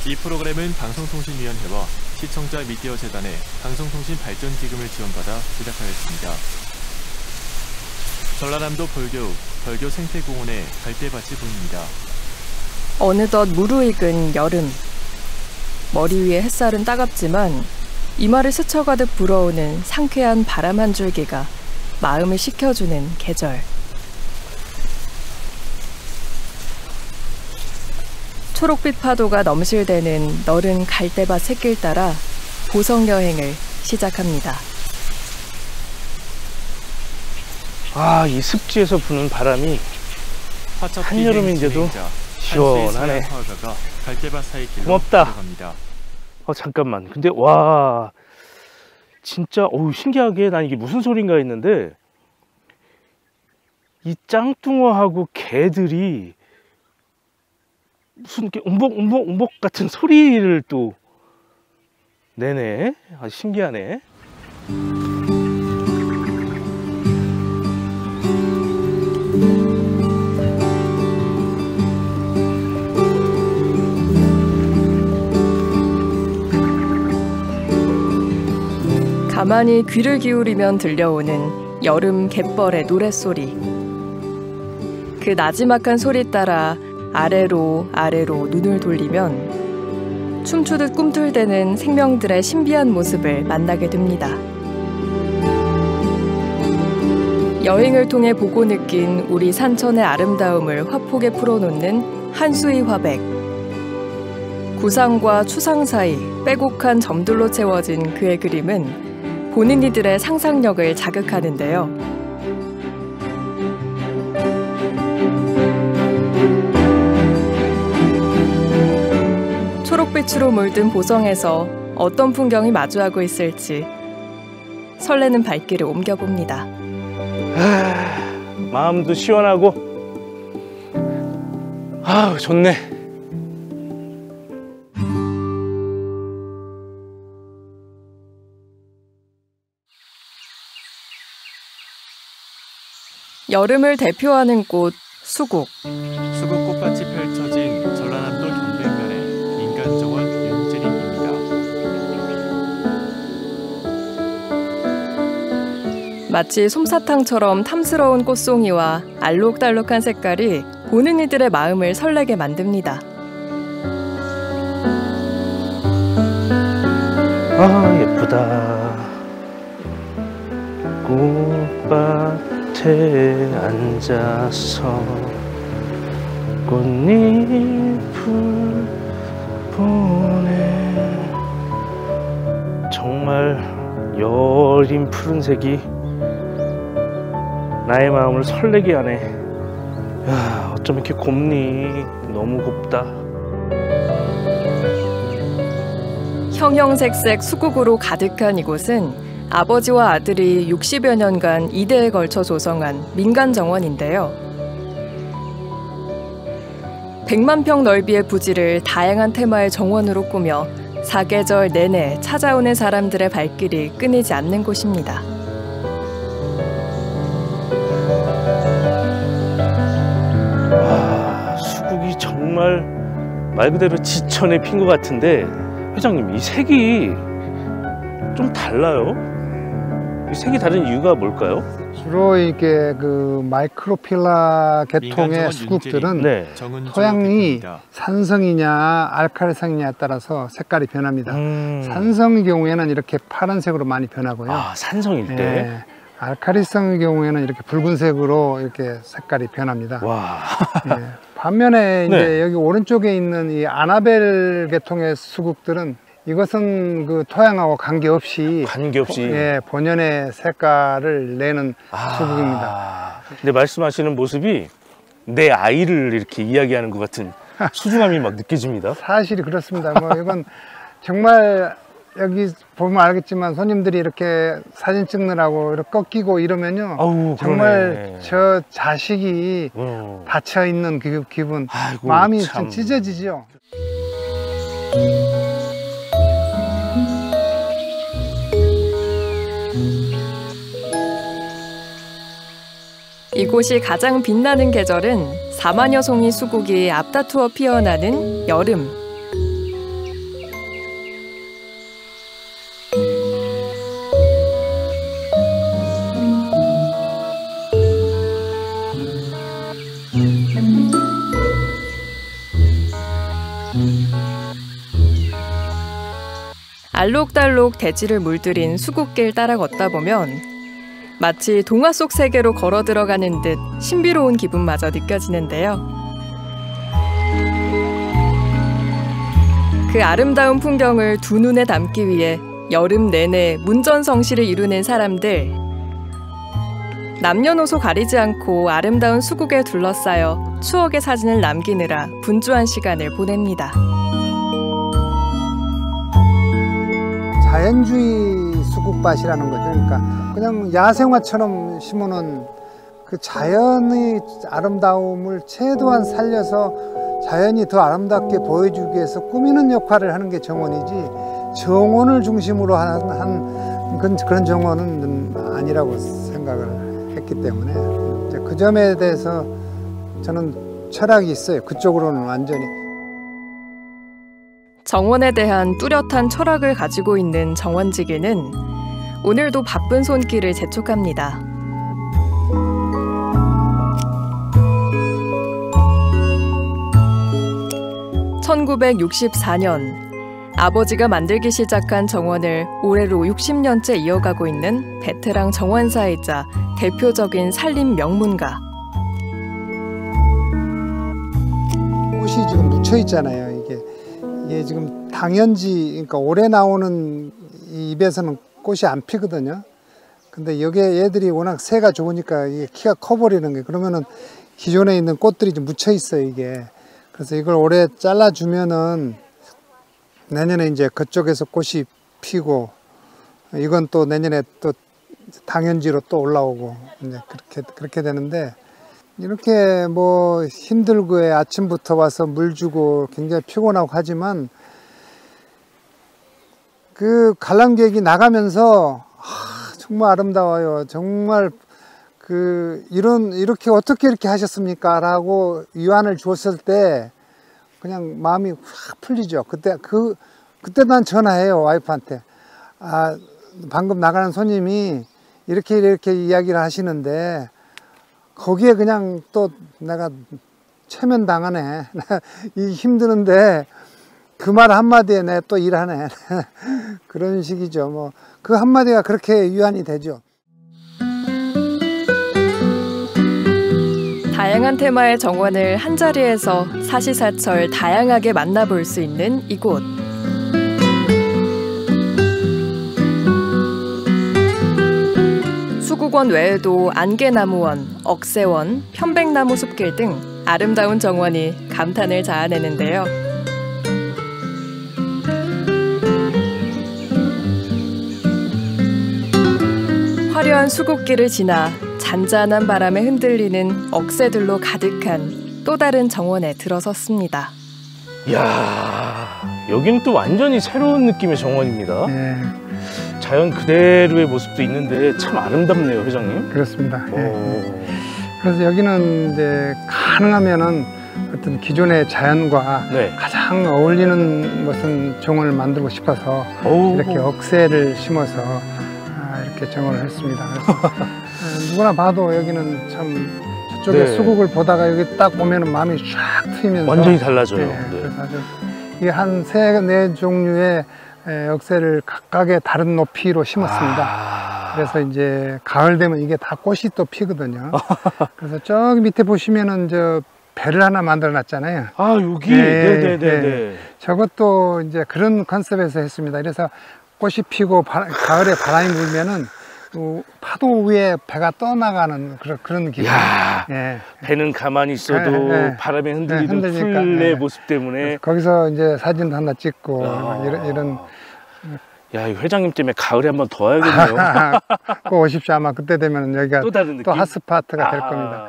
이 프로그램은 방송통신위원회와 시청자 미디어 재단의 방송통신 발전 기금을 지원받아 제작하였습니다. 전라남도 벌교 생태공원의 갈대밭이 보입니다. 어느덧 무르익은 여름. 머리 위에 햇살은 따갑지만 이마를 스쳐가듯 불어오는 상쾌한 바람 한 줄기가 마음을 식혀주는 계절. 초록빛 파도가 넘실대는 너른 갈대밭 샛길 따라 보성 여행을 시작합니다. 아, 이 습지에서 부는 바람이 한여름인데도 시원하네. 고맙다. 잠깐만. 근데 와, 진짜 신기하게 난 이게 무슨 소린가 했는데 이 짱뚱어하고 개들이 무슨 이렇게 움벅 같은 소리를 또 내네. 아주 신기하네. 가만히 귀를 기울이면 들려오는 여름 갯벌의 노랫소리. 그 나지막한 소리 따라 아래로 눈을 돌리면 춤추듯 꿈틀대는 생명들의 신비한 모습을 만나게 됩니다. 여행을 통해 보고 느낀 우리 산천의 아름다움을 화폭에 풀어놓는 한수의 화백. 구상과 추상 사이 빼곡한 점들로 채워진 그의 그림은 보는 이들의 상상력을 자극하는데요. 초록빛으로 물든 보성에서 어떤 풍경이 마주하고 있을지 설레는 발길을 옮겨봅니다. 마음도 시원하고 좋네. 여름을 대표하는 꽃 수국. 수국 꽃밭이 펼쳐진 전라남도 경백면의 민간정원 윤재림입니다. 마치 솜사탕처럼 탐스러운 꽃송이와 알록달록한 색깔이 보는 이들의 마음을 설레게 만듭니다. 아, 예쁘다. 꽃밭에 앉아서 꽃잎을 보네. 정말 여린 푸른색이 나의 마음을 설레게 하네. 야, 어쩜 이렇게 곱니. 너무 곱다. 형형색색 수국으로 가득한 이곳은 아버지와 아들이 60여 년간 2대에 걸쳐 조성한 민간정원인데요. 100만 평 넓이의 부지를 다양한 테마의 정원으로 꾸며 사계절 내내 찾아오는 사람들의 발길이 끊이지 않는 곳입니다. 와, 수국이 정말 말 그대로 지천에 핀 것 같은데, 회장님, 이 색이 좀 달라요? 이 색이 다른 이유가 뭘까요? 주로 이게 그 마이크로필라 계통의 수국들은 토양이 산성이냐 알칼리성이냐에 따라서 색깔이 변합니다. 산성의 경우에는 이렇게 파란색으로 많이 변하고요. 아, 산성일 때? 네. 알칼리성의 경우에는 이렇게 붉은색으로 이렇게 색깔이 변합니다. 와. 네. 반면에 이제 여기 오른쪽에 있는 이 아나벨 계통의 수국들은 이것은 그 토양하고 관계없이 본연의 색깔을 내는 수국입니다. 근데 말씀하시는 모습이 내 아이를 이렇게 이야기하는 것 같은 소중함이 막 느껴집니다. 사실이 그렇습니다. 뭐 이건 정말 여기 보면 알겠지만 손님들이 이렇게 사진 찍느라고 이렇게 꺾이고 이러면요, 정말 저 자식이 닫혀 있는 그 기분, 아이고, 마음이 좀 찢어지죠. 이곳이 가장 빛나는 계절은 4만여 송이 수국이 앞다투어 피어나는 여름. 알록달록 대지를 물들인 수국길 따라 걷다 보면 마치 동화 속 세계로 걸어 들어가는 듯 신비로운 기분마저 느껴지는데요. 그 아름다운 풍경을 두 눈에 담기 위해 여름 내내 문전성시를 이루는 사람들. 남녀노소 가리지 않고 아름다운 수국에 둘러싸여 추억의 사진을 남기느라 분주한 시간을 보냅니다. 자연주의 수국밭이라는 거죠. 그러니까 그냥 야생화처럼 심어놓은 그 자연의 아름다움을 최대한 살려서 자연이 더 아름답게 보여주기 위해서 꾸미는 역할을 하는 게 정원이지, 정원을 중심으로 한 그런 정원은 아니라고 생각을 했기 때문에 이제 그 점에 대해서 저는 철학이 있어요. 그쪽으로는 완전히. 정원에 대한 뚜렷한 철학을 가지고 있는 정원지기는 오늘도 바쁜 손길을 재촉합니다. (1964년) 아버지가 만들기 시작한 정원을 올해로 60년째 이어가고 있는 베테랑 정원사이자 대표적인 산림 명문가. 꽃이 지금 묻혀 있잖아요. 이게 지금 당연지, 그러니까 올해 나오는 이 잎에서는 꽃이 안 피거든요. 근데 여기에 얘들이 워낙 새가 좋으니까 이게 키가 커버리는 게, 그러면은 기존에 있는 꽃들이 좀 묻혀 있어요, 이게. 그래서 이걸 올해 잘라주면은 내년에 이제 그쪽에서 꽃이 피고, 이건 또 내년에 또 당연지로 또 올라오고, 이제 그렇게 되는데, 이렇게 뭐 힘들고 아침부터 와서 물 주고 굉장히 피곤하고 하지만, 그 관람객이 나가면서 정말 아름다워요. 정말 이렇게 어떻게 이렇게 하셨습니까? 라고 위안을 주었을 때 그냥 마음이 확 풀리죠. 그때 난 전화해요, 와이프한테. 방금 나가는 손님이 이렇게 이야기를 하시는데 거기에 그냥 또 내가 최면당하네. 이 힘드는데 그 말 한마디에 내 또 일하네. 그런 식이죠. 뭐 그 한마디가 그렇게 위안이 되죠. 다양한 테마의 정원을 한자리에서 사시사철 다양하게 만나볼 수 있는 이곳. 수국원 외에도 안개나무원, 억새원, 편백나무 숲길 등 아름다운 정원이 감탄을 자아내는데요. 화려한 수국길을 지나 잔잔한 바람에 흔들리는 억새들로 가득한 또 다른 정원에 들어섰습니다. 이야, 여기는 또 완전히 새로운 느낌의 정원입니다. 네. 자연 그대로의 모습도 있는데 참 아름답네요, 회장님. 그렇습니다. 네. 그래서 여기는 이제 가능하면은 어떤 기존의 자연과 네. 가장 어울리는 무슨 정원을 만들고 싶어서 이렇게 억새를 심어서 이렇게 정원을 했습니다. 그래서 누구나 봐도 여기는 참 저쪽에 네. 수국을 보다가 여기 딱 보면은 마음이 쫙 트이면서 완전히 달라져요. 네. 네. 그래서 아주 이게 한 3-4 종류의 억새를 각각의 다른 높이로 심었습니다. 그래서 이제 가을 되면 이게 다 꽃이 또 피거든요. 그래서 저기 밑에 보시면은 저 배를 하나 만들어 놨잖아요. 여기? 네. 네네네. 저것도 이제 그런 컨셉에서 했습니다. 그래서 꽃이 피고 가을에 바람이 불면은 파도 위에 배가 떠나가는 그런 기분. 예. 배는 가만히 있어도 바람에 흔들리는 풀의 모습 때문에. 거기서 이제 사진도 하나 찍고 이런. 야, 이 회장님 때문에 가을에 한번 더 와야겠네요. 꼭 오십시오. 아마 그때 되면 여기가 또 다른 느낌? 또 핫스파트가 될 겁니다.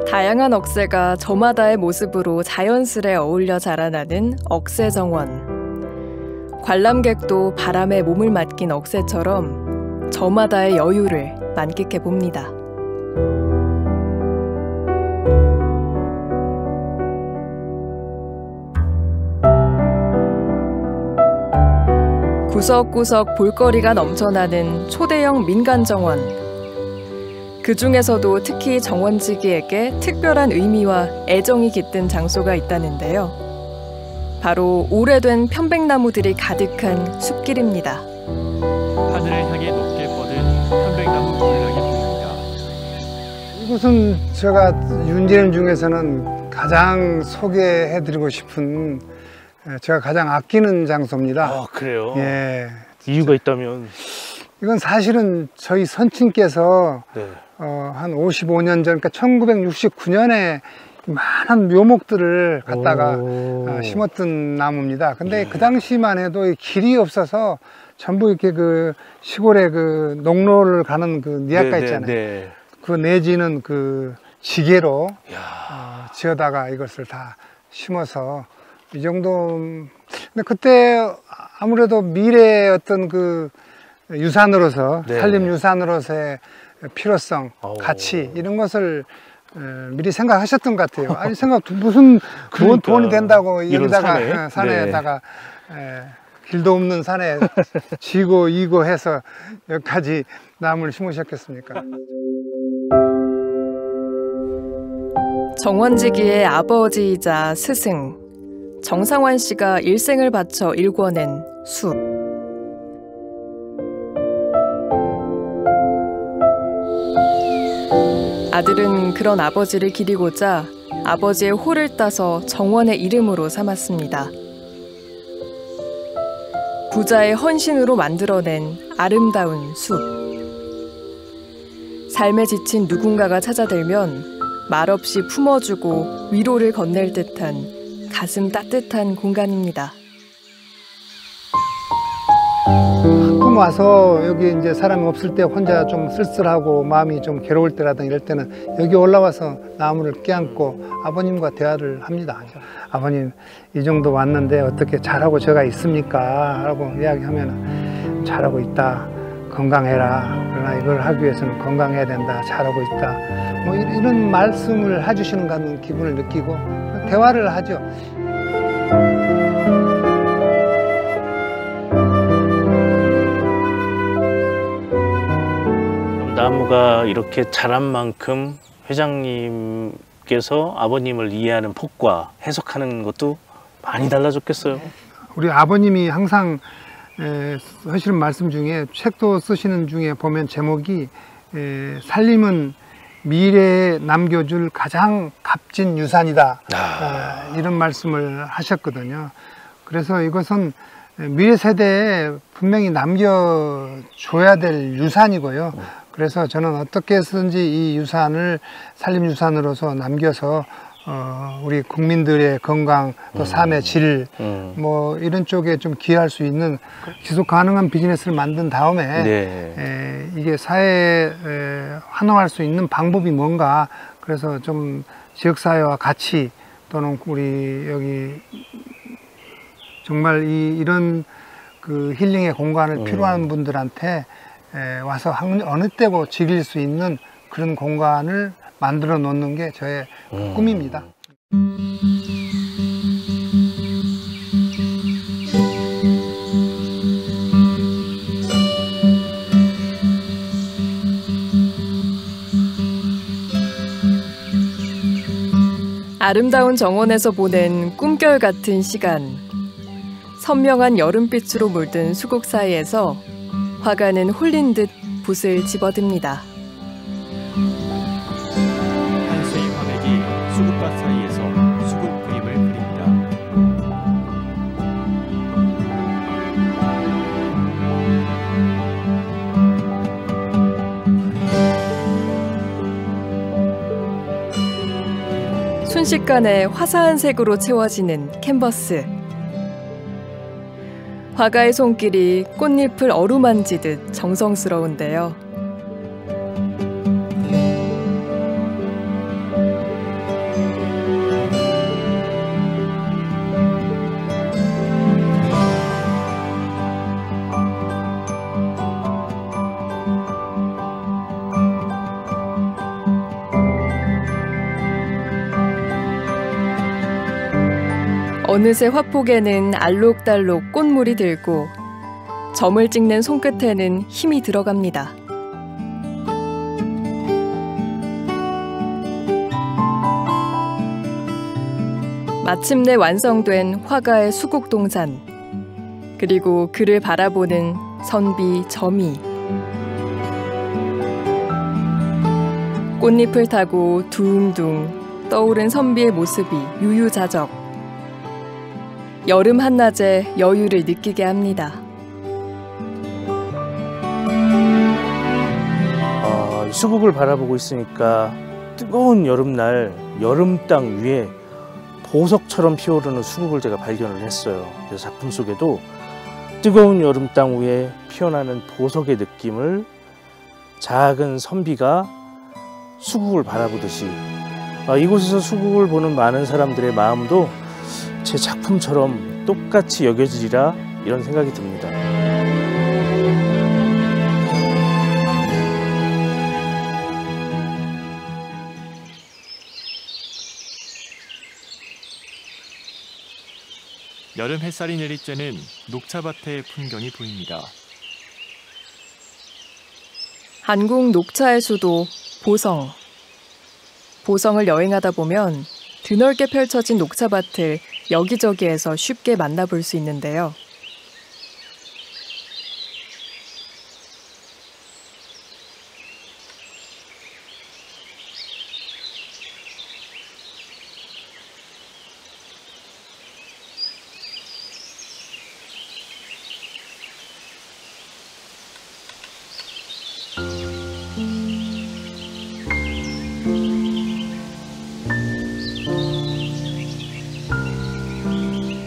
다양한 억새가 저마다의 모습으로 자연스레 어울려 자라나는 억새정원. 관람객도 바람에 몸을 맡긴 억새처럼 저마다의 여유를 만끽해 봅니다. 구석구석 볼거리가 넘쳐나는 초대형 민간정원. 그 중에서도 특히 정원지기에게 특별한 의미와 애정이 깃든 장소가 있다는데요. 바로 오래된 편백나무들이 가득한 숲길입니다. 하늘을 향해 높게 뻗은 편백나무 군락이 보입니다. 이곳은 제가 윤재림 중에서는 가장 소개해드리고 싶은, 제가 가장 아끼는 장소입니다. 아, 그래요? 예. 이유가 있다면? 이건 사실은 저희 선친께서 네. 한 55년 전, 그러니까 1969년에 많은 묘목들을 갖다가 심었던 나무입니다. 근데 예. 그 당시만 해도 이 길이 없어서 전부 이렇게 그 시골에 그 농로를 가는 그 니아가 있잖아요. 네. 그 내지는 그 지게로 야. 지어다가 이것을 다 심어서 이 정도. 근데 그때 아무래도 미래의 어떤 그 유산으로서, 네. 산림 유산으로서의 필요성, 오. 가치, 이런 것을 미리 생각하셨던 것 같아요. 아니, 무슨 그러니까, 돈이 된다고 이런 여기다가 산에다가 길도 없는 산에 지고 이고 해서 여기까지 나무를 심으셨겠습니까? 정원지기의 아버지이자 스승, 정상환 씨가 일생을 바쳐 일궈낸 숲. 아들은 그런 아버지를 기리고자 아버지의 홀을 따서 정원의 이름으로 삼았습니다. 부자의 헌신으로 만들어낸 아름다운 숲. 삶에 지친 누군가가 찾아들면 말없이 품어주고 위로를 건넬 듯한 가슴 따뜻한 공간입니다. 가끔 와서 여기 이제 사람이 없을 때 혼자 좀 쓸쓸하고 마음이 좀 괴로울 때라든가 이럴 때는 여기 올라와서 나무를 껴안고 아버님과 대화를 합니다. 아버님, 이 정도 왔는데 어떻게 잘하고 제가 있습니까? 라고 이야기하면 잘하고 있다. 건강해라. 그러나 이걸 하기 위해서는 건강해야 된다. 잘하고 있다. 뭐 이런 말씀을 해주시는 것 같은 기분을 느끼고 대화를 하죠. 나무가 이렇게 자란 만큼 회장님께서 아버님을 이해하는 폭과 해석하는 것도 많이 달라졌겠어요. 우리 아버님이 항상 하시는 말씀 중에, 책도 쓰시는 중에 보면 제목이 살림은 미래에 남겨줄 가장 값진 유산이다. 이런 말씀을 하셨거든요. 그래서 이것은 미래 세대에 분명히 남겨줘야 될 유산이고요. 그래서 저는 어떻게 해서든지 이 유산을 산림 유산으로서 남겨서 우리 국민들의 건강, 또 삶의 질, 뭐 이런 쪽에 좀 기여할 수 있는 지속 가능한 비즈니스를 만든 다음에 네. 이게 사회에 환원할 수 있는 방법이 뭔가, 그래서 좀 지역사회와 같이, 또는 우리 여기 정말 이런 그 힐링의 공간을 필요한 분들한테 와서 어느 때고 즐길 수 있는 그런 공간을 만들어 놓는 게 저의 꿈입니다. 아름다운 정원에서 보낸 꿈결 같은 시간. 선명한 여름빛으로 물든 수국 사이에서 화가는 홀린 듯 붓을 집어듭니다. 한수의 화백이 수국밭 사이에서 수국 그림을 그립니다. 순식간에 화사한 색으로 채워지는 캔버스. 화가의 손길이 꽃잎을 어루만지듯 정성스러운데요. 어느새 화폭에는 알록달록 꽃물이 들고 점을 찍는 손끝에는 힘이 들어갑니다. 마침내 완성된 화가의 수국동산, 그리고 그를 바라보는 선비 점이. 꽃잎을 타고 둥둥 떠오른 선비의 모습이 유유자적. 여름 한낮에 여유를 느끼게 합니다. 수국을 바라보고 있으니까 뜨거운 여름날 여름 땅 위에 보석처럼 피어오르는 수국을 제가 발견을 했어요. 그래서 작품 속에도 뜨거운 여름 땅 위에 피어나는 보석의 느낌을 작은 선비가 수국을 바라보듯이 이곳에서 수국을 보는 많은 사람들의 마음도 제 작품처럼 똑같이 여겨지리라 이런 생각이 듭니다. 여름 햇살이 내리쬐는 녹차밭의 풍경이 보입니다. 한국 녹차의 수도 보성. 보성을 여행하다 보면 드넓게 펼쳐진 녹차밭을 여기저기에서 쉽게 만나볼 수 있는데요.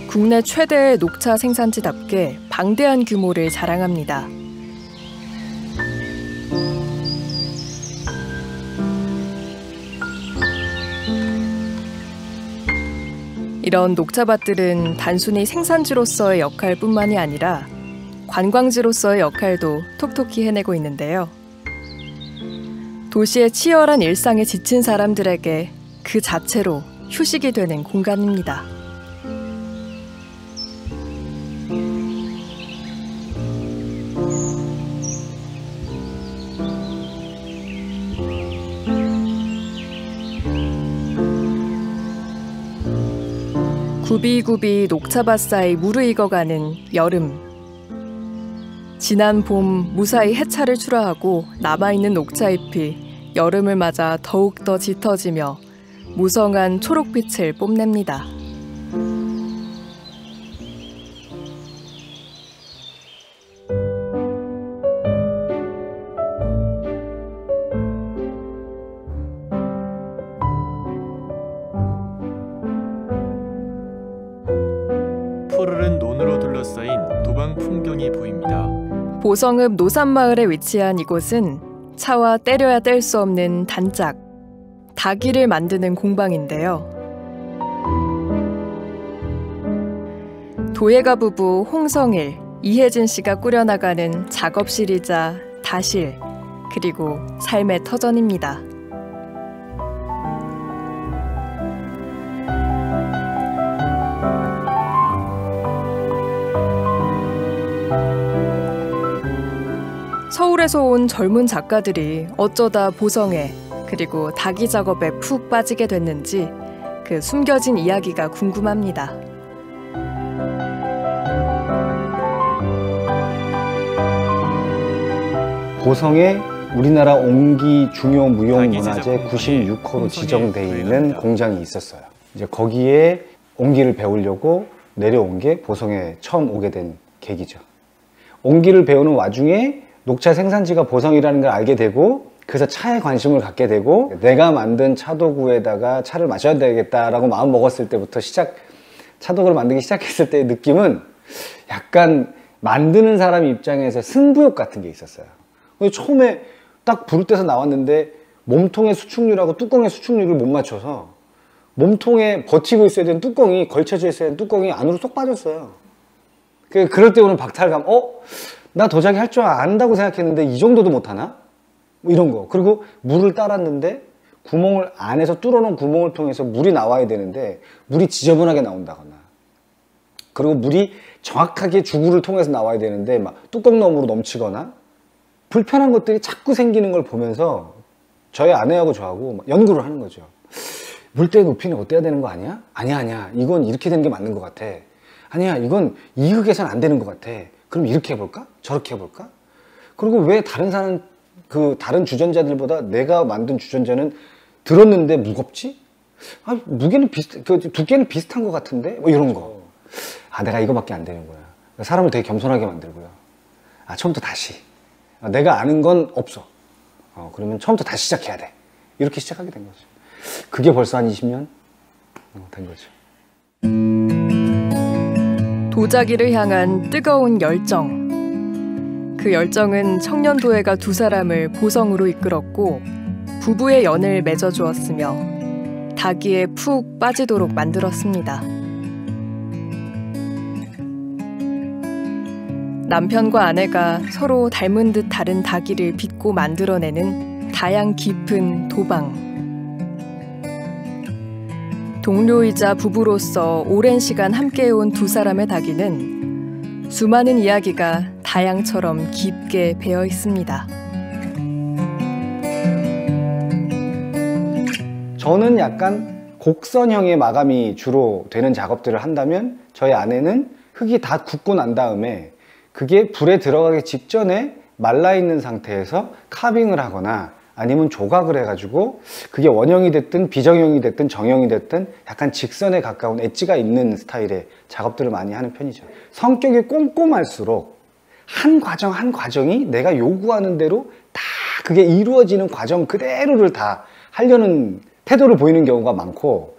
국내 최대의 녹차 생산지답게 방대한 규모를 자랑합니다. 이런 녹차밭들은 단순히 생산지로서의 역할뿐만이 아니라 관광지로서의 역할도 톡톡히 해내고 있는데요. 도시의 치열한 일상에 지친 사람들에게 그 자체로 휴식이 되는 공간입니다. 굽이굽이 녹차밭 사이 무르익어가는 여름. 지난 봄 무사히 해차를 출하하고 남아있는 녹차잎이 여름을 맞아 더욱더 짙어지며 무성한 초록빛을 뽐냅니다. 푸르른 논으로 둘러싸인 도방 풍경이 보입니다. 보성읍 노산마을에 위치한 이곳은 차와 때려야 뗄 수 없는 단짝, 닭이를 만드는 공방인데요. 도예가 부부 홍성일, 이혜진 씨가 꾸려나가는 작업실이자 다실, 그리고 삶의 터전입니다. 서울에서 온 젊은 작가들이 어쩌다 보성에 그리고 닭이 작업에 푹 빠지게 됐는지 그 숨겨진 이야기가 궁금합니다. 보성에 우리나라 옹기 중요 무형문화재 96호로 지정되어 있는 공장이 있었어요. 이제 거기에 옹기를 배우려고 내려온 게 보성에 처음 오게 된 계기죠. 옹기를 배우는 와중에 녹차 생산지가 보성이라는 걸 알게 되고, 그래서 차에 관심을 갖게 되고, 내가 만든 차도구에다가 차를 마셔야 되겠다라고 마음 먹었을 때부터 차도구를 만들기 시작했을 때의 느낌은 약간 만드는 사람 입장에서 승부욕 같은 게 있었어요. 처음에 딱 부를 때서 나왔는데 몸통의 수축률하고 뚜껑의 수축률을 못 맞춰서 몸통에 버티고 있어야 되는 뚜껑이, 걸쳐져 있어야 되는 뚜껑이 안으로 쏙 빠졌어요. 그럴 때 오는 박탈감, 나 도자기 할 줄 안다고 생각했는데 이 정도도 못하나? 뭐 이런 거. 그리고 물을 따랐는데 구멍을 안에서 뚫어놓은 구멍을 통해서 물이 나와야 되는데 물이 지저분하게 나온다거나, 그리고 물이 정확하게 주구를 통해서 나와야 되는데 막 뚜껑 너머로 넘치거나 불편한 것들이 자꾸 생기는 걸 보면서 저희 아내하고 저하고 막 연구를 하는 거죠. 물때의 높이는 어때야 되는 거 아니야? 아니야. 이건 이렇게 되는 게 맞는 것 같아. 아니야. 이건 이 흙에선 안 되는 것 같아. 그럼 이렇게 해볼까? 저렇게 해볼까? 그리고 왜 다른 주전자들보다 내가 만든 주전자는 들었는데 무겁지? 아, 무게는 두께는 비슷한 것 같은데? 뭐 이런 거. 아, 내가 이거밖에 안 되는 거야. 사람을 되게 겸손하게 만들고요. 아, 처음부터 다시. 내가 아는 건 없어. 그러면 처음부터 다시 시작해야 돼. 이렇게 시작하게 된 거죠. 그게 벌써 한 20년 된 거죠. 도자기를 향한 뜨거운 열정. 그 열정은 청년도회가 두 사람을 보성으로 이끌었고 부부의 연을 맺어주었으며 닭이에 푹 빠지도록 만들었습니다. 남편과 아내가 서로 닮은 듯 다른 닭이를 빚고 만들어내는 다양 깊은 도방. 동료이자 부부로서 오랜 시간 함께해온 두 사람의 닭이는 수많은 이야기가 다양처럼 깊게 배어 있습니다. 저는 약간 곡선형의 마감이 주로 되는 작업들을 한다면 저희 아내는 흙이 다 굳고 난 다음에 그게 불에 들어가기 직전에 말라있는 상태에서 카빙을 하거나 아니면 조각을 해가지고 그게 원형이 됐든 비정형이 됐든 정형이 됐든 약간 직선에 가까운 엣지가 있는 스타일의 작업들을 많이 하는 편이죠. 성격이 꼼꼼할수록 한 과정 한 과정이 내가 요구하는 대로 다 그게 이루어지는 과정 그대로를 다 하려는 태도를 보이는 경우가 많고,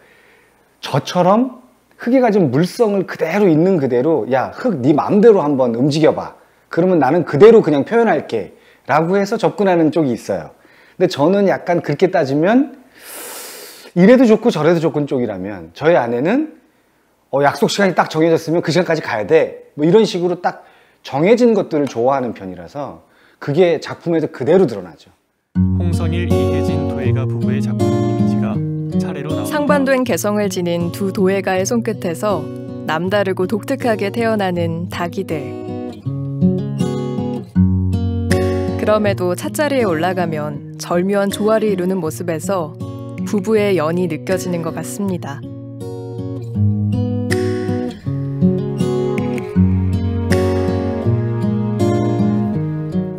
저처럼 흙이 가진 물성을 그대로 있는 그대로 야, 흙 네 마음대로 한번 움직여봐. 그러면 나는 그대로 그냥 표현할게 라고 해서 접근하는 쪽이 있어요. 근데 저는 약간 그렇게 따지면 이래도 좋고 저래도 좋은 쪽이라면, 저희 아내는 약속 시간이 딱 정해졌으면 그 시간까지 가야 돼 뭐 이런 식으로 딱 정해진 것들을 좋아하는 편이라서 그게 작품에서 그대로 드러나죠. 홍선일, 이혜진 도예가 부부의 작품 이미지가 차례로 나옵니다. 상반된 개성을 지닌 두 도예가의 손끝에서 남다르고 독특하게 태어나는 닭이들. 그럼에도 찻자리에 올라가면 절묘한 조화를 이루는 모습에서 부부의 연이 느껴지는 것 같습니다.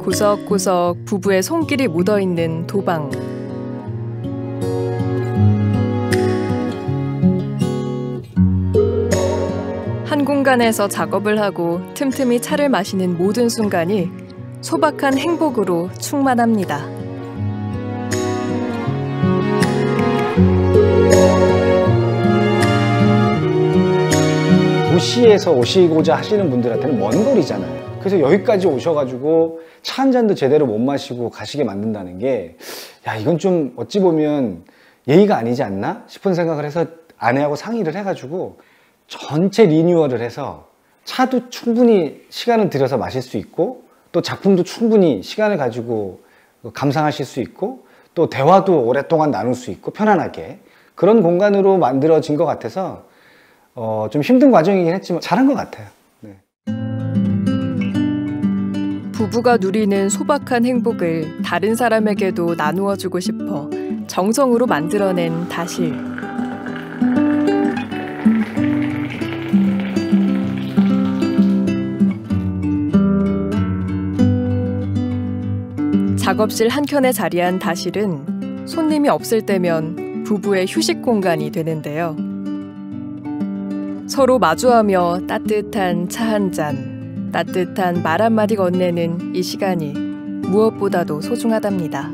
구석구석 부부의 손길이 묻어있는 도방. 한 공간에서 작업을 하고 틈틈이 차를 마시는 모든 순간이 소박한 행복으로 충만합니다. 도시에서 오시고자 하시는 분들한테는 먼 거리잖아요. 그래서 여기까지 오셔가지고 차 한 잔도 제대로 못 마시고 가시게 만든다는 게, 야, 이건 좀 어찌 보면 예의가 아니지 않나 싶은 생각을 해서 아내하고 상의를 해가지고 전체 리뉴얼을 해서 차도 충분히 시간을 들여서 마실 수 있고, 또 작품도 충분히 시간을 가지고 감상하실 수 있고, 또 대화도 오랫동안 나눌 수 있고 편안하게 그런 공간으로 만들어진 것 같아서 좀 힘든 과정이긴 했지만 잘한 것 같아요. 네. 부부가 누리는 소박한 행복을 다른 사람에게도 나누어 주고 싶어 정성으로 만들어낸 다실. 작업실 한켠에 자리한 다실은 손님이 없을 때면 부부의 휴식 공간이 되는데요. 서로 마주하며 따뜻한 차 한 잔, 따뜻한 말 한마디 건네는 이 시간이 무엇보다도 소중하답니다.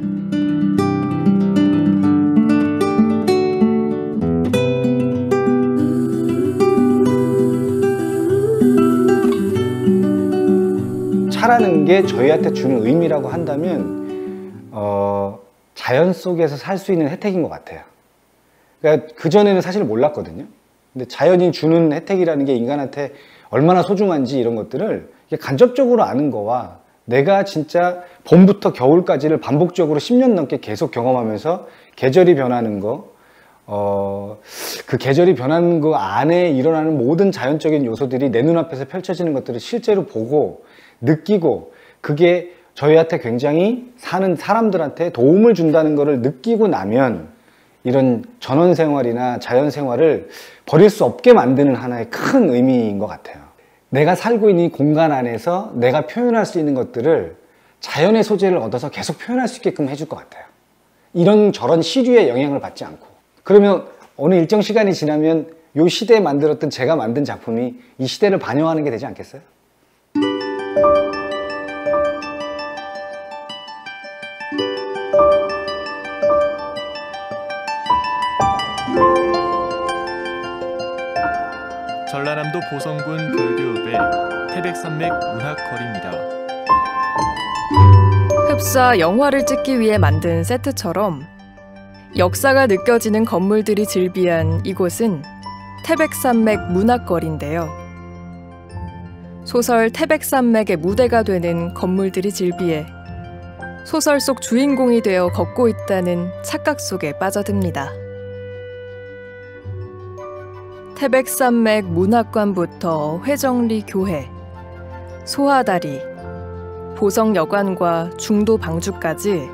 차라는 게 저희한테 주는 의미라고 한다면 자연 속에서 살 수 있는 혜택인 것 같아요. 그러니까 그전에는 사실 몰랐거든요. 근데 자연이 주는 혜택이라는 게 인간한테 얼마나 소중한지 이런 것들을 간접적으로 아는 거와, 내가 진짜 봄부터 겨울까지를 반복적으로 10년 넘게 계속 경험하면서 계절이 변하는 거, 그 계절이 변하는 그 안에 일어나는 모든 자연적인 요소들이 내 눈앞에서 펼쳐지는 것들을 실제로 보고 느끼고 그게 저희한테 굉장히 사는 사람들한테 도움을 준다는 것을 느끼고 나면 이런 전원생활이나 자연생활을 버릴 수 없게 만드는 하나의 큰 의미인 것 같아요. 내가 살고 있는 이 공간 안에서 내가 표현할 수 있는 것들을 자연의 소재를 얻어서 계속 표현할 수 있게끔 해줄 것 같아요. 이런 저런 시류의 영향을 받지 않고. 그러면 어느 일정 시간이 지나면 이 시대에 만들었던 제가 만든 작품이 이 시대를 반영하는 게 되지 않겠어요? 전라남도 보성군 벌교읍의 태백산맥 문학거리입니다. 흡사 영화를 찍기 위해 만든 세트처럼 역사가 느껴지는 건물들이 즐비한 이곳은 태백산맥 문학거리인데요. 소설 태백산맥의 무대가 되는 건물들이 즐비해 소설 속 주인공이 되어 걷고 있다는 착각 속에 빠져듭니다. 태백산맥 문학관부터 회정리 교회, 소하다리, 보성여관과 중도 방주까지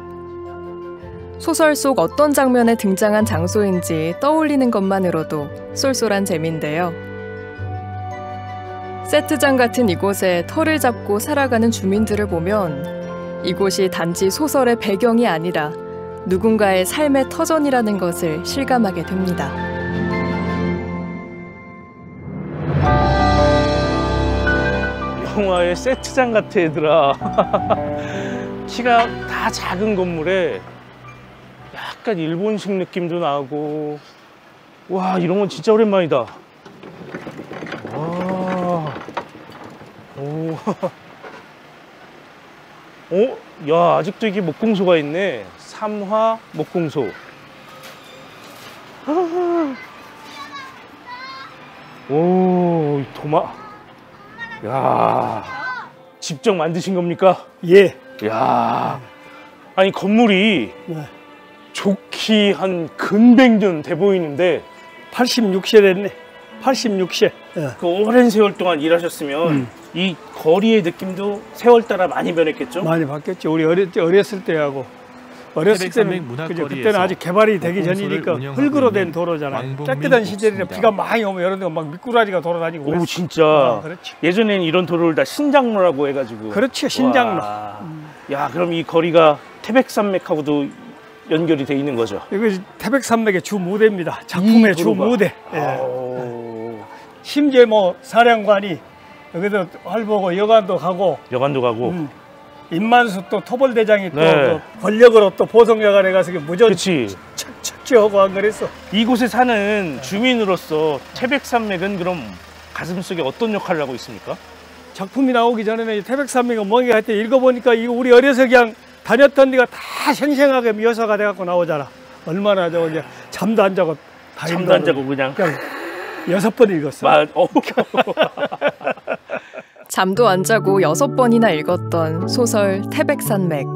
소설 속 어떤 장면에 등장한 장소인지 떠올리는 것만으로도 쏠쏠한 재미인데요. 세트장 같은 이곳에 터를 잡고 살아가는 주민들을 보면 이곳이 단지 소설의 배경이 아니라 누군가의 삶의 터전이라는 것을 실감하게 됩니다. 영화의 세트장 같아 얘들아. 키가 다 작은 건물에 약간 일본식 느낌도 나고. 와, 이런 건 진짜 오랜만이다. 와. 오. 야, 아직도 이게 목공소가 있네. 삼화 목공소. 오, 도마. 야, 직접 만드신 겁니까? 예. 야, 아니 건물이 네. 좋기 한 근백년 돼 보이는데 86세 됐네. 86세. 예. 그 오랜 세월 동안 일하셨으면 이 거리의 느낌도 세월 따라 많이 변했겠죠? 많이 바뀌었죠. 우리 어렸을 때하고. 어렸을 때는 그죠? 그때는 아직 개발이 되기 전이니까 흙으로 된 도로잖아요. 깨끗한 시절이라 비가 많이 오면 여러 데가 막 미꾸라지가 돌아다니고. 오, 진짜. 그렇지. 예전에는 이런 도로를 다 신장로라고 해가지고. 그렇지, 신장로. 야, 그럼 이 거리가 태백산맥하고도 연결이 돼 있는 거죠? 이거 태백산맥의 주 무대입니다. 작품의 주 무대. 예. 심지어 뭐 사령관이 여기도 활보고 여관도 가고. 여관도 가고. 임만수 또 토벌대장이 네. 또 권력으로 또 보성여관에 가서 무전 착취하고 한 그랬어. 이곳에 사는 주민으로서 태백산맥은 그럼 가슴속에 어떤 역할을 하고 있습니까? 작품이 나오기 전에는 태백산맥은 뭔가 하여튼 읽어보니까 이거 우리 어려서 그냥 다녔던 데가 다 생생하게 묘사가 돼갖고 나오잖아. 얼마나 저거 이제 잠도 안 자고 다 잠도 안 자고 그냥 6번 읽었어. 잠도 안 자고 6번이나 읽었던 소설 태백산맥.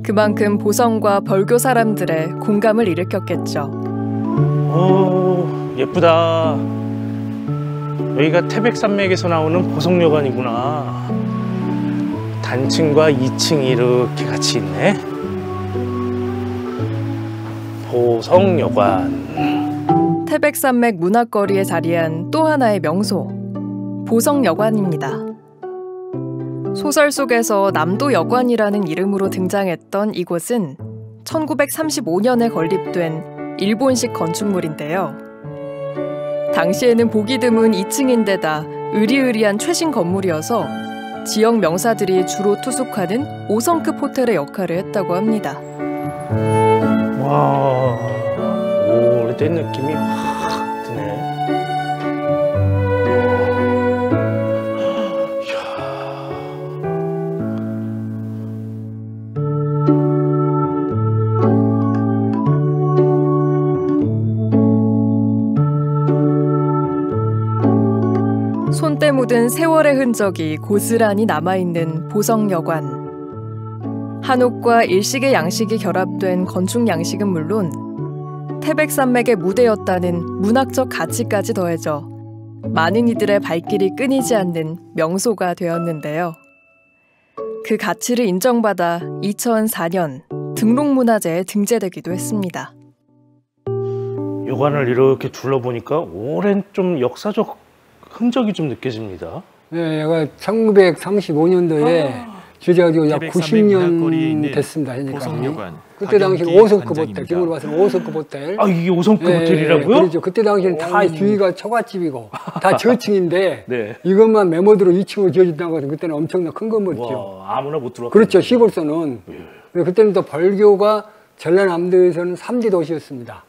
그만큼 보성과 벌교 사람들의 공감을 일으켰겠죠. 오, 예쁘다. 여기가 태백산맥에서 나오는 보성여관이구나. 단층과 2층이 이렇게 같이 있네. 보성여관. 태백산맥 문학거리에 자리한 또 하나의 명소, 보성여관입니다. 소설 속에서 남도여관이라는 이름으로 등장했던 이곳은 1935년에 건립된 일본식 건축물인데요. 당시에는 보기 드문 2층인데다 으리으리한 최신 건물이어서 지역 명사들이 주로 투숙하는 5성급 호텔의 역할을 했다고 합니다. 와, 오래된 느낌이 확 드네. 손때 묻은 세월의 흔적이 고스란히 남아있는 보성여관. 한옥과 일식의 양식이 결합된 건축 양식은 물론 태백산맥의 무대였다는 문학적 가치까지 더해져 많은 이들의 발길이 끊이지 않는 명소가 되었는데요. 그 가치를 인정받아 2004년 등록문화재에 등재되기도 했습니다. 여관을 이렇게 둘러보니까 오랜 좀 역사적 흔적이 좀 느껴집니다. 네, 얘가 1935년도에 주제가지고 약 90년 됐습니다. 현재까지. 그때 당시는 5성급 호텔, 지금으로 봐서는 5성급 호텔. 아, 이게 5성급 호텔이라고요? 그렇죠. 그때 당시에는 다 주위가 처갓집이고 다 저층인데 네. 이것만 메모드로 2층으로 지어진다고 해서 그때는 엄청나 큰 건물이죠. 와, 아무나 못 들어왔겠네요. 그렇죠. 시골서는. 그때는 또 벌교가 전라남도에서는 3대 도시였습니다.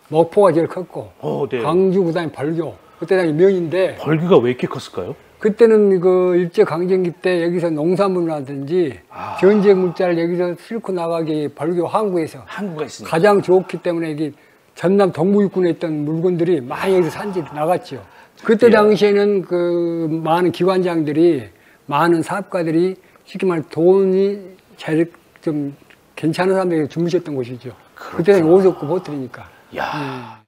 목포가 제일 컸고 네. 광주 그다음에 벌교. 그때 당시 명인데 벌교가 왜 이렇게 컸을까요? 그때는 그 일제강점기 때 여기서 농산물이라든지 전쟁 물자를 여기서 싣고 나가기 벌교 항구에서 있으니까 가장 좋기 때문에 여기 전남 동부육군에 있던 물건들이 많이 여기서 산지 나갔죠. 그때 당시에는 그 많은 기관장들이 많은 사업가들이 쉽게 말해 돈이 잘 좀 괜찮은 사람들이 주무셨던 곳이죠. 그때는 5성급 호텔이니까. 야.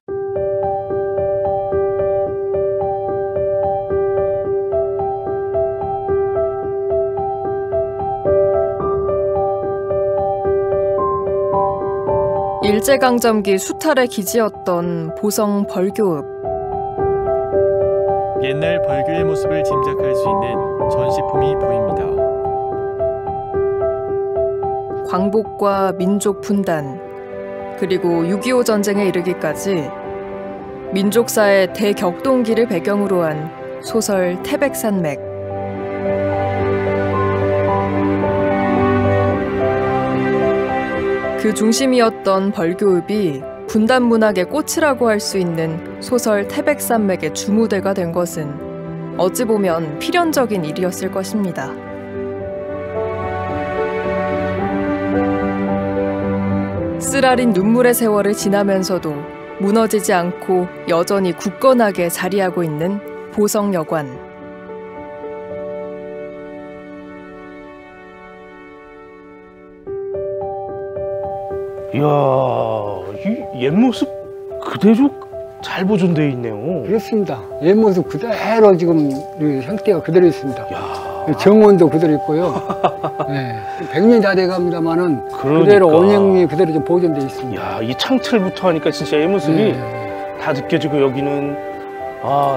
일제강점기 수탈의 기지였던 보성 벌교읍. 옛날 벌교의 모습을 짐작할 수 있는 전시품이 보입니다. 광복과 민족 분단, 그리고 6.25 전쟁에 이르기까지 민족사의 대격동기를 배경으로 한 소설 태백산맥. 그 중심이었던 벌교읍이 분단 문학의 꽃이라고 할 수 있는 소설 태백산맥의 주무대가 된 것은 어찌 보면 필연적인 일이었을 것입니다. 쓰라린 눈물의 세월을 지나면서도 무너지지 않고 여전히 굳건하게 자리하고 있는 보성여관. 이야, 이 옛 모습 그대로 잘 보존되어 있네요. 그렇습니다. 옛 모습 그대로 지금 형태가 그대로 있습니다. 정원도 그대로 있고요. 네. 100년이 다 돼갑니다만은 그대로 원형이 그대로 좀 보존되어 있습니다. 야, 이 창틀부터 하니까 진짜 옛 모습이 다 느껴지고 여기는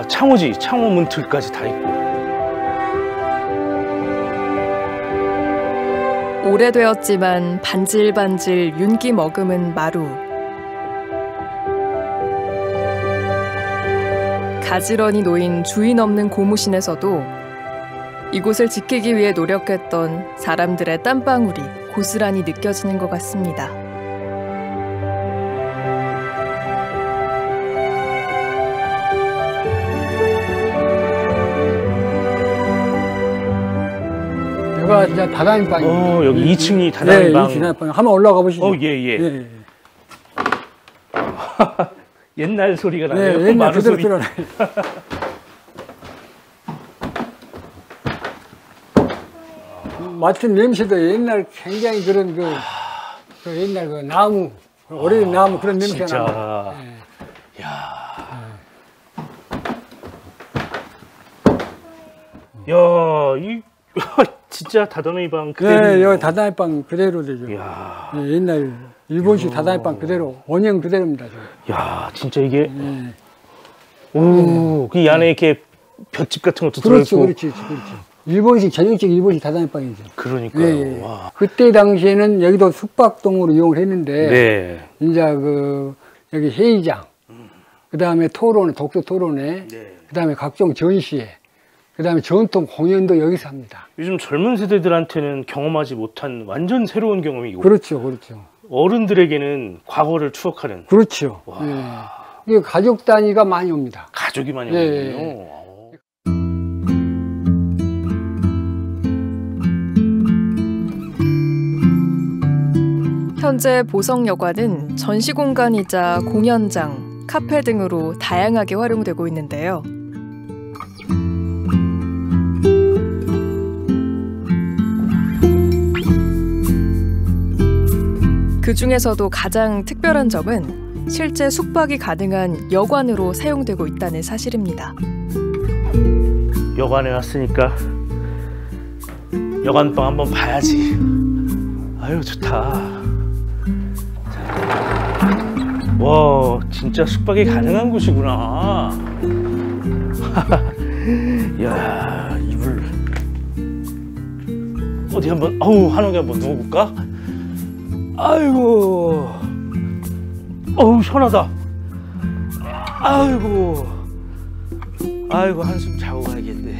창호지, 창호 문틀까지 다 있고. 오래되었지만 반질반질 윤기 머금은 마루. 가지런히 놓인 주인 없는 고무신에서도 이곳을 지키기 위해 노력했던 사람들의 땀방울이 고스란히 느껴지는 것 같습니다. 여기가 진짜 다다임방입니다. 여기 2층이 다다임방. 네, 2층 다다임방. 한번 올라가 보시죠. 예. 옛날 소리가 나네요. 네, 옛날 그대로 들어나요. 맡은 냄새도 옛날 굉장히 그런 그 옛날 그 나무, 오래된 나무 그런 냄새가 나요. 네. 이 진짜 다다임방 그대로. 네, 여기 다다임방 그대로 되죠. 네, 옛날 일본식 다다임방 그대로, 원형 그대로입니다. 야, 진짜 이게 그 안에 이렇게 볏짚 같은 것도 들어있고. 그렇지. 일본식, 전형적 일본식 다다임방이죠. 그러니까요. 와. 그때 당시에는 여기도 숙박동으로 이용을 했는데, 이제 여기 회의장, 그 다음에 토론회, 독서 토론회, 그 다음에 각종 전시회, 그 다음에 전통 공연도 여기서 합니다. 요즘 젊은 세대들한테는 경험하지 못한 완전 새로운 경험이고. 그렇죠. 어른들에게는 과거를 추억하는. 그렇죠. 이게 가족 단위가 많이 옵니다. 가족이 많이 오는군요. 현재 보성여관은 전시공간이자 공연장, 카페 등으로 다양하게 활용되고 있는데요. 그 중에서도 가장 특별한 점은 실제 숙박이 가능한 여관으로 사용되고 있다는 사실입니다. 여관에 왔으니까 여관방 한번 봐야지. 아유, 좋다. 와, 진짜 숙박이 가능한 곳이구나. 야, 이불 어디 한번, 한옥에 한번 누워볼까? 아이고, 시원하다. 아이고, 한숨 자고 가야겠네.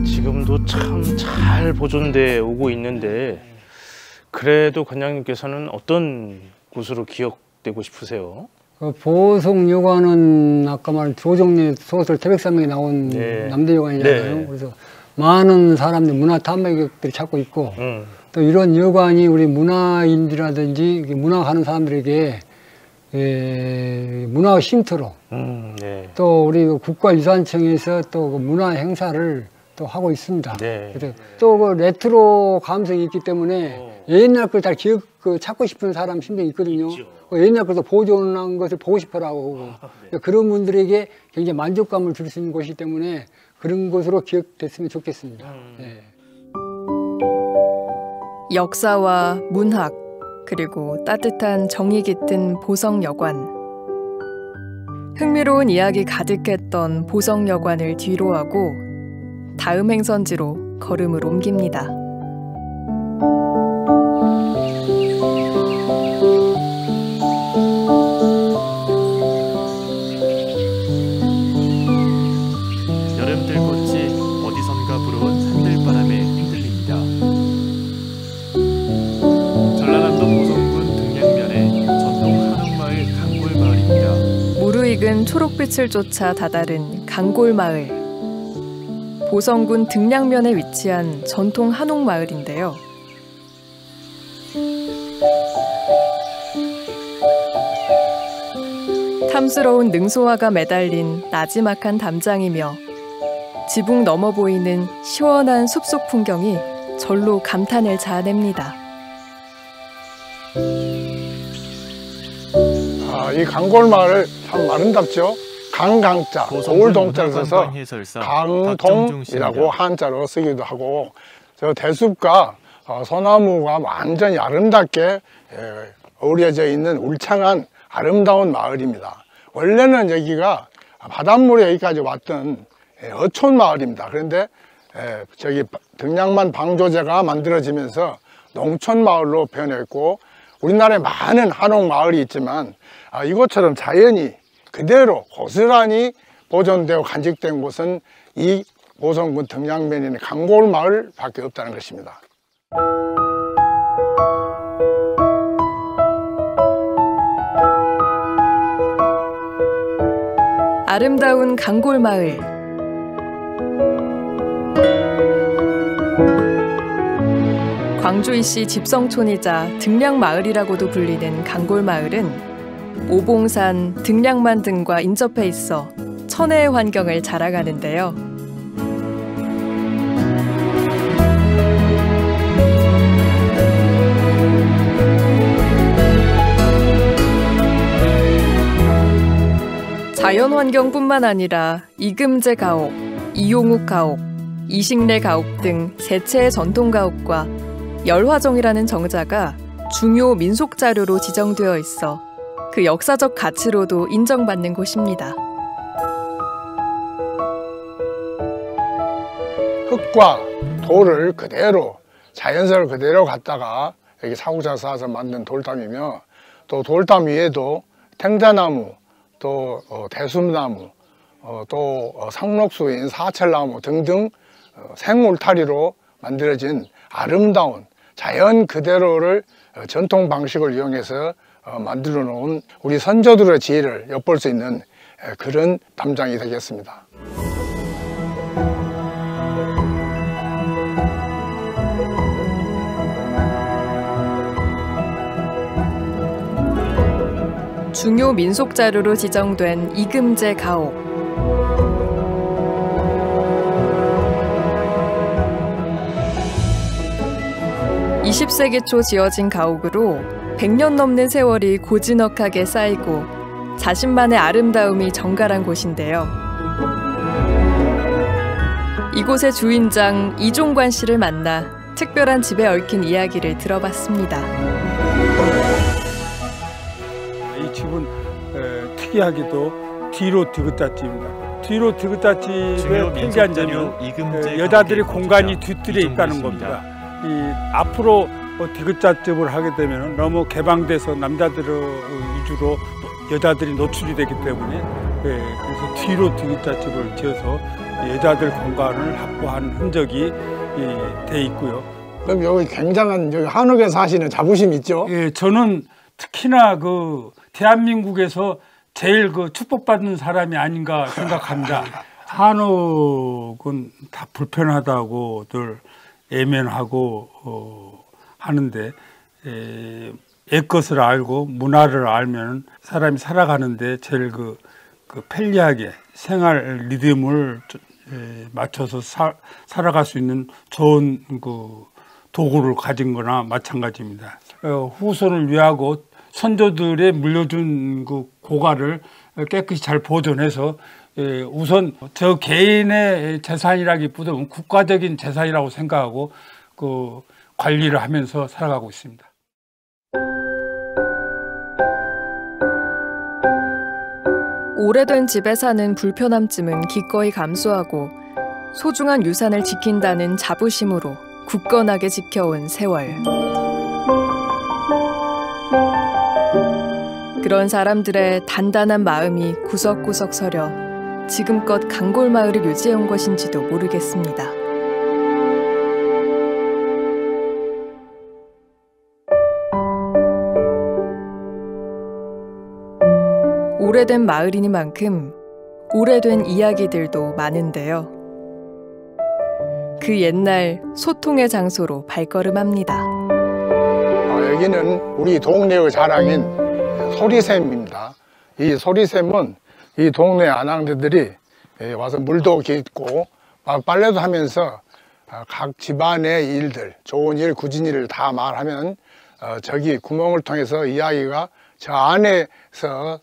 지금도 참 잘 보존돼 오고 있는데, 그래도 관장님께서는 어떤 곳으로 기억되고 싶으세요? 보성여관은 아까 말한 조정래 소설 태백산맥에 나온 남대여관이잖아요. 네. 그래서 많은 사람들, 문화 탐색객들이 찾고 있고 또 이런 여관이 우리 문화인이라든지 문화하는 사람들에게 문화 쉼터로 또 우리 국가유산청에서 또 문화 행사를 또 하고 있습니다. 네. 그래서 또 그 레트로 감성이 있기 때문에 옛날 걸 다 찾고 싶은 사람 심정이 있거든요. 옛날 걸도 보존한 것을 보고 싶어라고 그런 분들에게 굉장히 만족감을 줄 수 있는 곳이기 때문에 그런 곳으로 기억됐으면 좋겠습니다. 네. 역사와 문학, 그리고 따뜻한 정이 깃든 보성여관. 흥미로운 이야기 가득했던 보성여관을 뒤로하고 다음 행선지로 걸음을 옮깁니다. 여름 들꽃이 어디선가 불어온 산들바람에 흔들립니다. 전라남도 보성군 등량면의 전통 한옥마을 강골마을입니다. 무르익은 초록빛을 쫓아 다다른 강골마을. 보성군 등량면에 위치한 전통 한옥마을인데요. 탐스러운 능소화가 매달린 나지막한 담장이며 지붕 넘어 보이는 시원한 숲속 풍경이 절로 감탄을 자아냅니다. 이 강골마을 참 아름답죠. 강강자, 돌동자를 써서 강동이라고 한자로 쓰기도 하고, 저 대숲과 소나무가 완전히 아름답게 어우러져 있는 울창한 아름다운 마을입니다. 원래는 여기가 바닷물이 여기까지 왔던 어촌 마을입니다. 그런데 저기 등량만 방조제가 만들어지면서 농촌 마을로 변했고, 우리나라에 많은 한옥 마을이 있지만 이것처럼 자연이 그대로 고스란히 보존되고 간직된 곳은 이 보성군 등량면에 있는 강골마을 밖에 없다는 것입니다. 아름다운 강골마을. 광주이씨 집성촌이자 등량마을이라고도 불리는 강골마을은 오봉산, 등량만 등과 인접해 있어 천혜의 환경을 자랑하는데요. 자연환경뿐만 아니라 이금제 가옥, 이용욱 가옥, 이식래 가옥 등 세 채의 전통 가옥과 열화정이라는 정자가 중요 민속 자료로 지정되어 있어 그 역사적 가치로도 인정받는 곳입니다. 흙과 돌을 그대로, 자연스를 그대로 갖다가 여기 사고자 쌓아서 만든 돌담이며, 또 돌담 위에도 탱자나무, 또 대숲나무, 또 상록수인 사철나무 등등 생울타리로 만들어진 아름다운 자연 그대로를 전통 방식을 이용해서 만들어 놓은 우리 선조들의 지혜를 엿볼 수 있는 그런 담장이 되겠습니다. 중요 민속 자료로 지정된 이금제 가옥. 20세기 초 지어진 가옥으로 100년 넘는 세월이 고즈넉하게 쌓이고 자신만의 아름다움이 정갈한 곳인데요. 이곳의 주인장 이종관 씨를 만나 특별한 집에 얽힌 이야기를 들어봤습니다. 이 집은 특이하게도 뒤로 디귿자집입니다. 뒤로 디귿자집의 특이한 점은 여자들의 공간이 뒤뜰에 있다는 겁니다. 이 앞으로 디귿자집을 하게 되면 너무 개방돼서 남자들 위주로 여자들이 노출이 되기 때문에 그래서 뒤로 디귿자집을 지어서 여자들 공간을 확보한 흔적이 돼 있고요. 그럼 여기 굉장한 여기 한옥에 사시는 자부심 있죠? 예, 저는 특히나 그 대한민국에서 제일 그 축복받는 사람이 아닌가 생각합니다. 한옥은 다 불편하다고 늘 애면하고 하는데 애 것을 알고 문화를 알면 사람이 살아가는데 제일 그 편리하게 생활 리듬을 맞춰서 살아갈 수 있는 좋은 그 도구를 가진 거나 마찬가지입니다. 후손을 위하고 선조들의 물려준 그 고가를 깨끗이 잘 보존해서 우선 저 개인의 재산이라기보다는 국가적인 재산이라고 생각하고 그 관리를 하면서 살아가고 있습니다. 오래된 집에 사는 불편함쯤은 기꺼이 감수하고 소중한 유산을 지킨다는 자부심으로 굳건하게 지켜온 세월. 그런 사람들의 단단한 마음이 구석구석 서려 지금껏 강골마을을 유지해온 것인지도 모르겠습니다. 오래된 마을이니만큼 오래된 이야기들도 많은데요. 그 옛날 소통의 장소로 발걸음합니다. 여기는 우리 동네의 자랑인 소리샘입니다. 이 소리샘은 이 동네 아낙네들이 와서 물도 깃고 빨래도 하면서 각 집안의 일들, 좋은 일, 굳은 일을 다 말하면 저기 구멍을 통해서 이야기가 저 안에서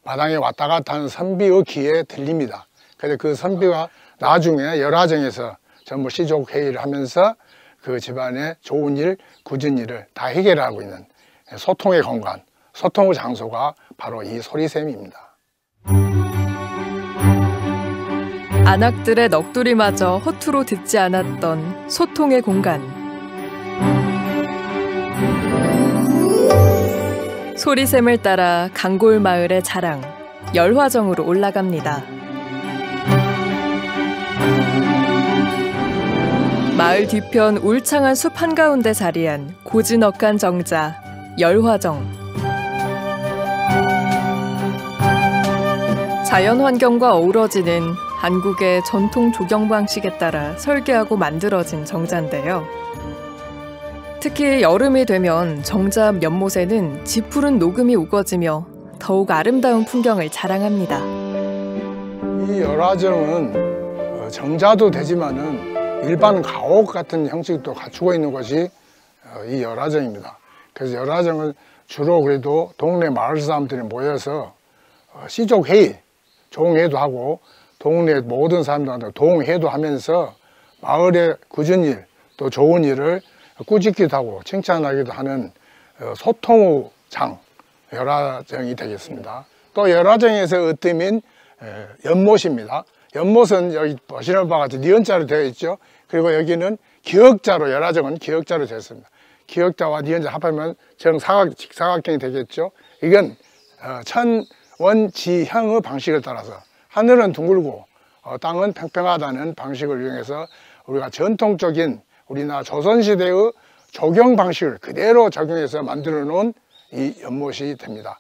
마당에 왔다 갔다 하는 선비의 귀에 들립니다. 그래서 그 선비가 나중에 열화정에서 전부 시족회의를 하면서 그 집안의 좋은 일, 굳은 일을 다 해결하고 있는 소통의 공간, 소통의 장소가 바로 이 소리샘입니다. 안악들의 넋두리마저 허투루 듣지 않았던 소통의 공간. 소리샘을 따라 강골마을의 자랑, 열화정으로 올라갑니다. 마을 뒤편 울창한 숲 한가운데 자리한 고즈넉한 정자, 열화정. 자연환경과 어우러지는 한국의 전통 조경 방식에 따라 설계하고 만들어진 정자인데요. 특히 여름이 되면 정자 앞 연못에는 지푸른 녹음이 우거지며 더욱 아름다운 풍경을 자랑합니다. 이 열화정은 정자도 되지만은 일반 가옥 같은 형식도 갖추고 있는 것이 이 열화정입니다. 그래서 열화정은 주로 그래도 동네 마을 사람들이 모여서 시족회의, 종회도 하고 동네 모든 사람들한테 동회도 하면서 마을의 굳은 일, 또 좋은 일을 꾸짖기도 하고 칭찬하기도 하는 소통의 장, 열화정이 되겠습니다. 또 열화정에서 으뜸인 연못입니다. 연못은 여기 보시는 바와 같이 니은자로 되어 있죠. 그리고 여기는 기역자로, 열화정은 기역자로 되어 있습니다. 기역자와 니은자 합하면 직사각형이 되겠죠. 이건 천원지형의 방식을 따라서 하늘은 둥글고 땅은 평평하다는 방식을 이용해서 우리가 전통적인 우리나라 조선시대의 조경 방식을 그대로 적용해서 만들어 놓은 이 연못이 됩니다.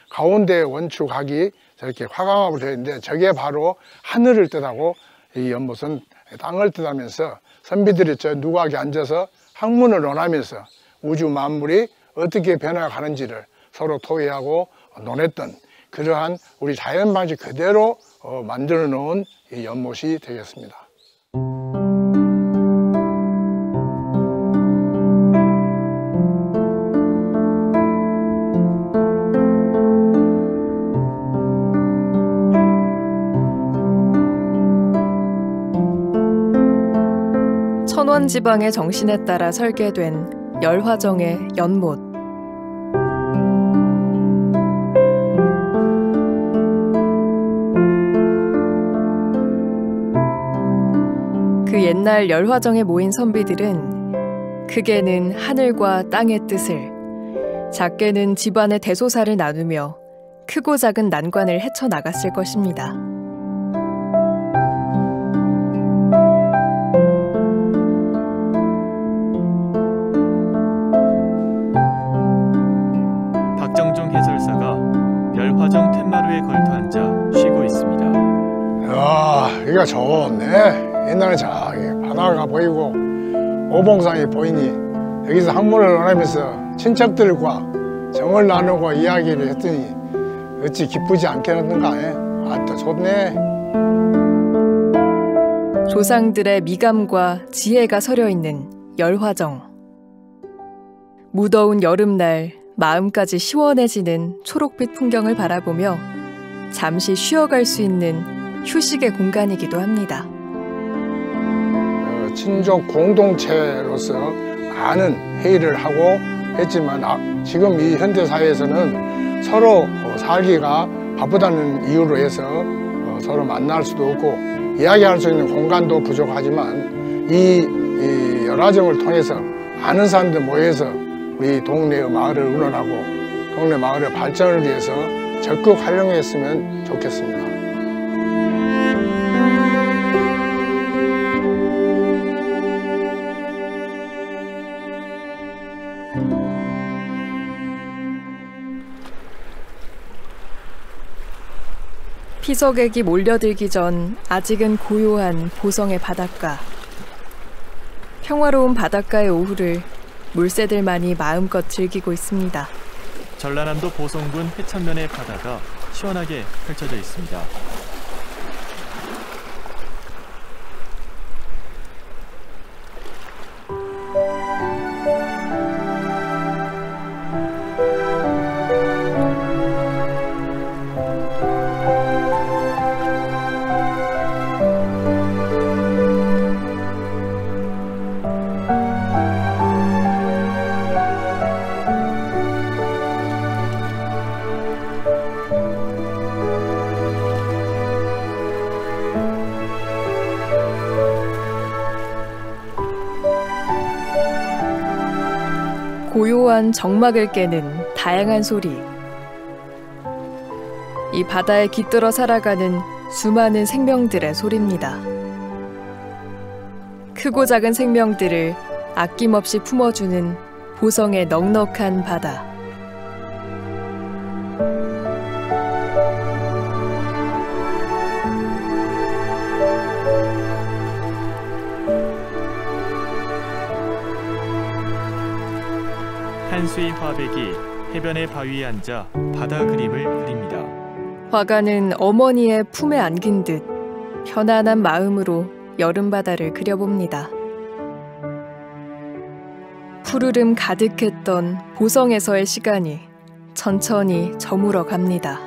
가운데 원축학이 저렇게 화강암으로 되어 있는데 저게 바로 하늘을 뜻하고 이 연못은 땅을 뜻하면서 선비들이 저 누각에 앉아서 학문을 논하면서 우주 만물이 어떻게 변화가는지를 서로 토의하고 논했던 그러한 우리 자연 방식 그대로 만들어 놓은 이 연못이 되겠습니다. 천원 지방의 정신에 따라 설계된 열화정의 연못. 그 옛날 열화정에 모인 선비들은 크게는 하늘과 땅의 뜻을, 작게는 집안의 대소사를 나누며 크고 작은 난관을 헤쳐나갔을 것입니다. 박정중 해설사가 열화정 툇마루에 걸터 앉아 쉬고 있습니다. 야, 여기가 좋네. 옛날에 저기 바다가 보이고 오봉산이 보이니 여기서 학문을 논하면서 친척들과 정을 나누고 이야기를 했더니 어찌 기쁘지 않겠는가. 아따 좋네. 조상들의 미감과 지혜가 서려 있는 열화정. 무더운 여름날 마음까지 시원해지는 초록빛 풍경을 바라보며 잠시 쉬어갈 수 있는 휴식의 공간이기도 합니다. 친족 공동체로서 많은 회의를 하고 했지만 지금 이 현대사회에서는 서로 살기가 바쁘다는 이유로 해서 서로 만날 수도 없고 이야기할 수 있는 공간도 부족하지만 이 열화정을 통해서 아는 사람들 모여서 우리 동네의 마을을 의논하고 동네 마을의 발전을 위해서 적극 활용했으면 좋겠습니다. 피서객이 몰려들기 전 아직은 고요한 보성의 바닷가. 평화로운 바닷가의 오후를 물새들만이 마음껏 즐기고 있습니다. 전라남도 보성군 회천면의 바다가 시원하게 펼쳐져 있습니다. 고요한 정막을 깨는 다양한 소리. 이 바다에 깃들어 살아가는 수많은 생명들의 소리입니다. 크고 작은 생명들을 아낌없이 품어주는 보성의 넉넉한 바다. 한수의 화백이 해변의 바위에 앉아 바다 그림을 그립니다. 화가는 어머니의 품에 안긴 듯 편안한 마음으로 여름바다를 그려봅니다. 푸르름 가득했던 보성에서의 시간이 천천히 저물어 갑니다.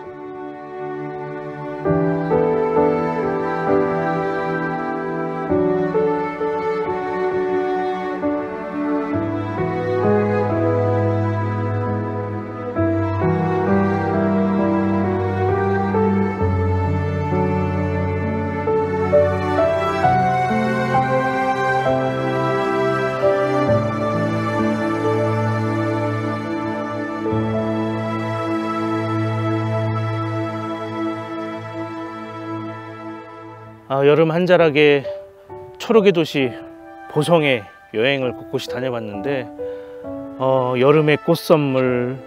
여름 한자락에 초록의 도시 보성에 여행을 곳곳이 다녀봤는데 여름의 꽃선물,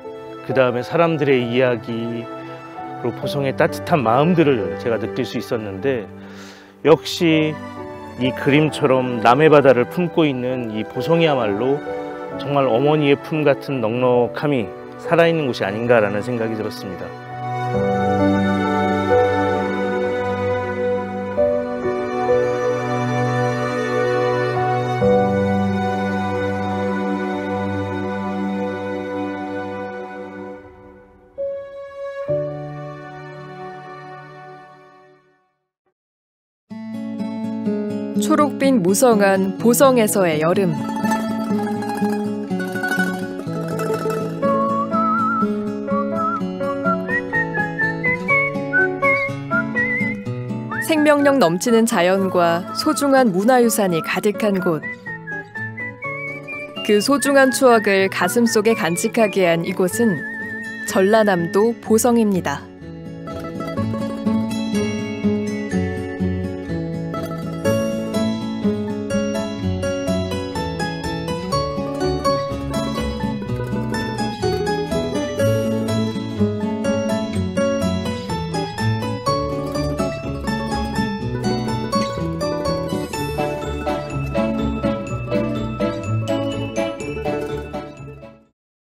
그 다음에 사람들의 이야기, 그리고 보성의 따뜻한 마음들을 제가 느낄 수 있었는데 역시 이 그림처럼 남해 바다를 품고 있는 이 보성이야말로 정말 어머니의 품 같은 넉넉함이 살아있는 곳이 아닌가라는 생각이 들었습니다. 초록빛 무성한 보성에서의 여름. 생명력 넘치는 자연과 소중한 문화유산이 가득한 곳. 그 소중한 추억을 가슴속에 간직하게 한 이곳은 전라남도 보성입니다.